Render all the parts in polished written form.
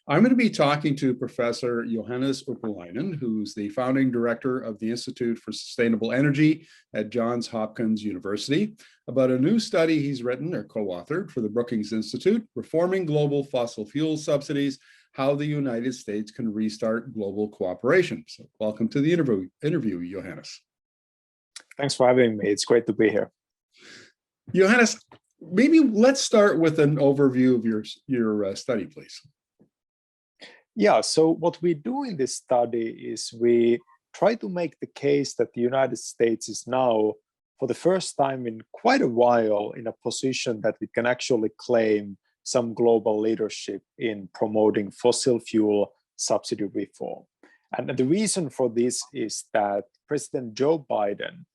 I'm going to be talking to Professor Johannes Urpelainen, who's the founding director of the Institute for Sustainable Energy at Johns Hopkins University, about a new study he's written or co-authored for the Brookings Institute, Reforming Global Fossil Fuel Subsidies, How the United States Can Restart Global Cooperation. So welcome to the interview, Johannes. Thanks for having me. It's great to be here. Johannes, maybe let's start with an overview of your study, please. Yeah, so what we do in this study is we try to make the case that the United States is now, for the first time in quite a while, in a position that we can actually claim some global leadership in promoting fossil fuel subsidy reform. And the reason for this is that President Joe Biden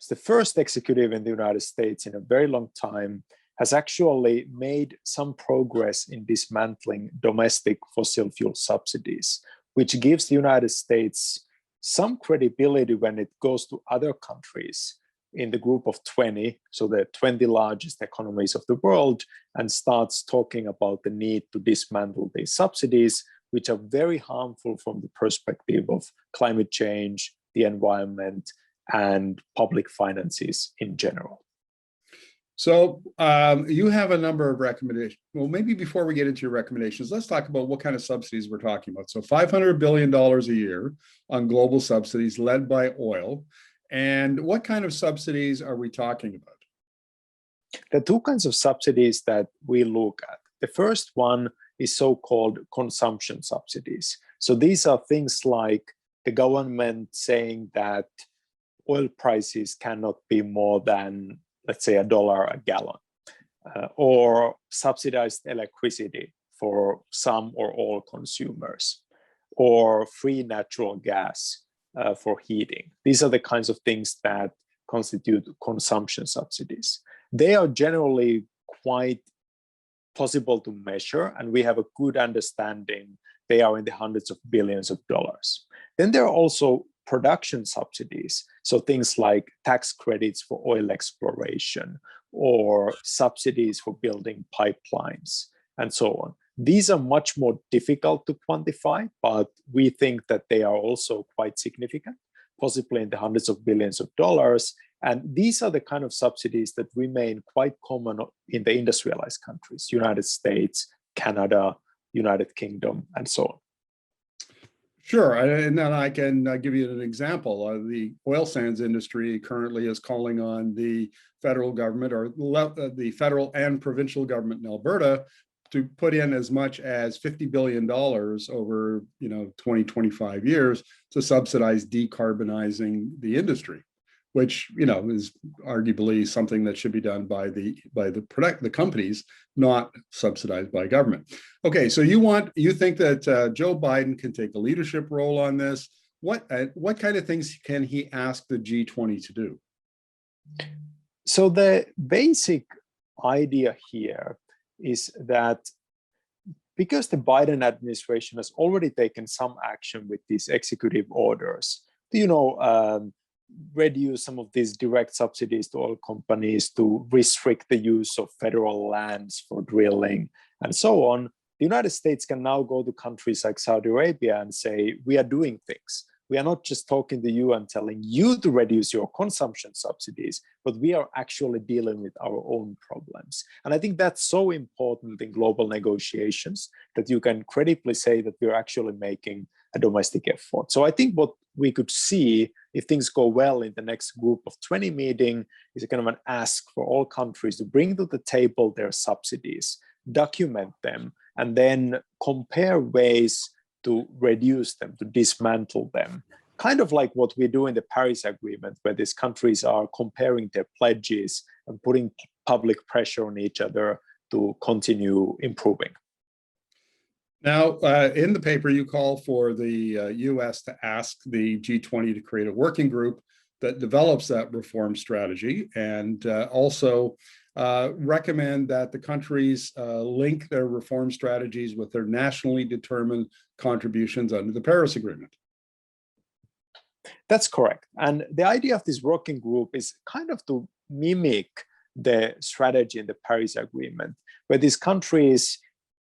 is the first executive in the United States in a very long time, has actually made some progress in dismantling domestic fossil fuel subsidies, which gives the United States some credibility when it goes to other countries in the group of 20, so the 20 largest economies of the world, and starts talking about the need to dismantle these subsidies, which are very harmful from the perspective of climate change, the environment, and public finances in general. So you have a number of recommendations. Well, maybe before we get into your recommendations, let's talk about what kind of subsidies we're talking about. So $500 billion a year on global subsidies led by oil. And what kind of subsidies are we talking about? There are two kinds of subsidies that we look at. The first one is so-called consumption subsidies. So these are things like the government saying that oil prices cannot be more than, let's say, $1 a gallon, or subsidized electricity for some or all consumers, or free natural gas for heating. These are the kinds of things that constitute consumption subsidies. They are generally quite possible to measure, and we have a good understanding. They are in the hundreds of billions of dollars. Then there are also production subsidies, so things like tax credits for oil exploration or subsidies for building pipelines and so on. These are much more difficult to quantify, but we think that they are also quite significant, possibly in the hundreds of billions of dollars. And these are the kind of subsidies that remain quite common in the industrialized countries, United States, Canada, United Kingdom, and so on. Sure, and then I can give you an example. The oil sands industry currently is calling on the federal government, or the federal and provincial government in Alberta, to put in as much as $50 billion over 20, 25 years to subsidize decarbonizing the industry, which is arguably something that should be done by the companies, not subsidized by government. Okay, so you think that Joe Biden can take a leadership role on this? What kind of things can he ask the G20 to do? So the basic idea here is that because the Biden administration has already taken some action with these executive orders, reduce some of these direct subsidies to oil companies, to restrict the use of federal lands for drilling, and so on, the United States can now go to countries like Saudi Arabia and say, we are doing things. We are not just talking to you and telling you to reduce your consumption subsidies, but we are actually dealing with our own problems. And I think that's so important in global negotiations, that you can credibly say that we're actually making a domestic effort. So I think what we could see, if things go well in the next group of 20 meeting, is a kind of an ask for all countries to bring to the table their subsidies, document them, and then compare ways to reduce them, to dismantle them. Kind of like what we do in the Paris Agreement, where these countries are comparing their pledges and putting public pressure on each other to continue improving. Now, in the paper, you call for the US to ask the G20 to create a working group that develops that reform strategy, and also recommend that the countries link their reform strategies with their nationally determined contributions under the Paris Agreement. That's correct. And the idea of this working group is kind of to mimic the strategy in the Paris Agreement, where these countries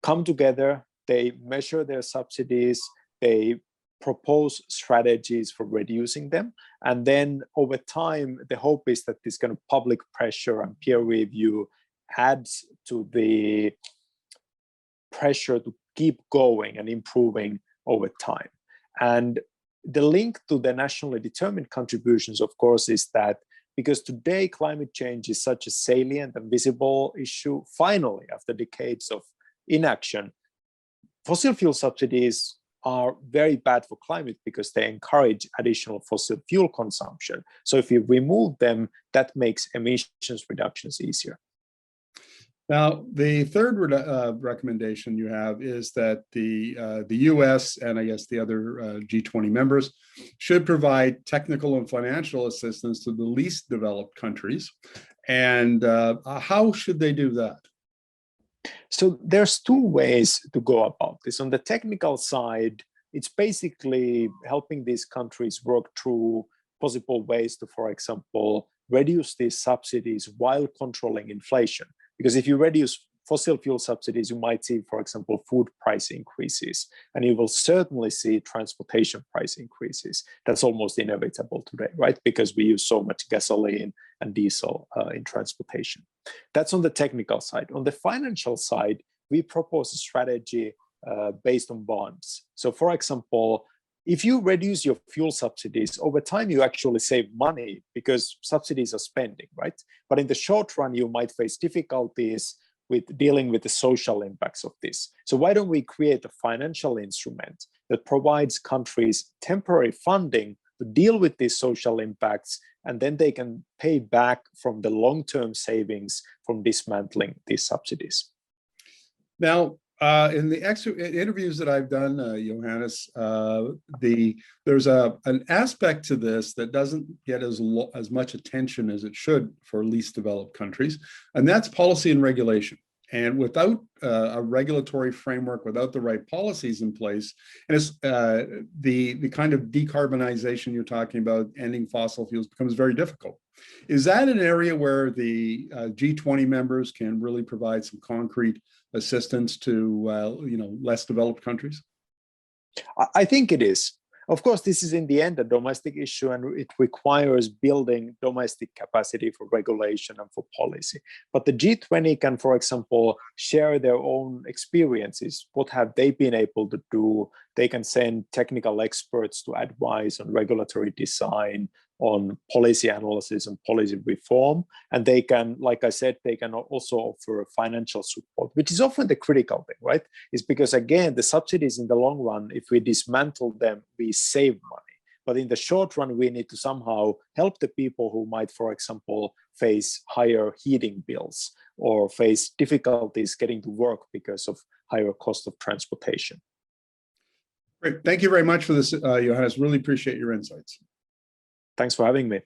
come together, they measure their subsidies, they propose strategies for reducing them. And then over time, the hope is that this kind of public pressure and peer review adds to the pressure to keep going and improving over time. And the link to the nationally determined contributions, of course, is that because today climate change is such a salient and visible issue, finally, after decades of inaction, fossil fuel subsidies are very bad for climate because they encourage additional fossil fuel consumption. So if you remove them, that makes emissions reductions easier. Now, the third recommendation you have is that the US and I guess the other G20 members should provide technical and financial assistance to the least developed countries. And how should they do that? So there's two ways to go about this. On the technical side, it's basically helping these countries work through possible ways to, for example, reduce these subsidies while controlling inflation. Because if you reduce fossil fuel subsidies, you might see, for example, food price increases, and you will certainly see transportation price increases. That's almost inevitable today, right? Because we use so much gasoline and diesel in transportation. That's on the technical side. On the financial side, we propose a strategy based on bonds. So for example, if you reduce your fuel subsidies, over time you actually save money because subsidies are spending, right? But in the short run, you might face difficulties with dealing with the social impacts of this. So why don't we create a financial instrument that provides countries temporary funding to deal with these social impacts, and then they can pay back from the long-term savings from dismantling these subsidies. Now, in the interviews that I've done, Johannes, there's an aspect to this that doesn't get as much attention as it should for least developed countries, and that's policy and regulation. And without a regulatory framework, without the right policies in place, and it's the kind of decarbonization you're talking about, ending fossil fuels, becomes very difficult. Is that an area where the G20 members can really provide some concrete assistance to less developed countries? I think it is. Of course, this is in the end a domestic issue, and it requires building domestic capacity for regulation and for policy. But the G20 can, for example, share their own experiences. What have they been able to do? They can send technical experts to advise on regulatory design, on policy analysis and policy reform. And they can, like I said, they can also offer financial support, which is often the critical thing, right? Is because, again, the subsidies in the long run, if we dismantle them, we save money. But in the short run, we need to somehow help the people who might, for example, face higher heating bills or face difficulties getting to work because of higher cost of transportation. Great. Thank you very much for this, Johannes. Really appreciate your insights. Thanks for having me.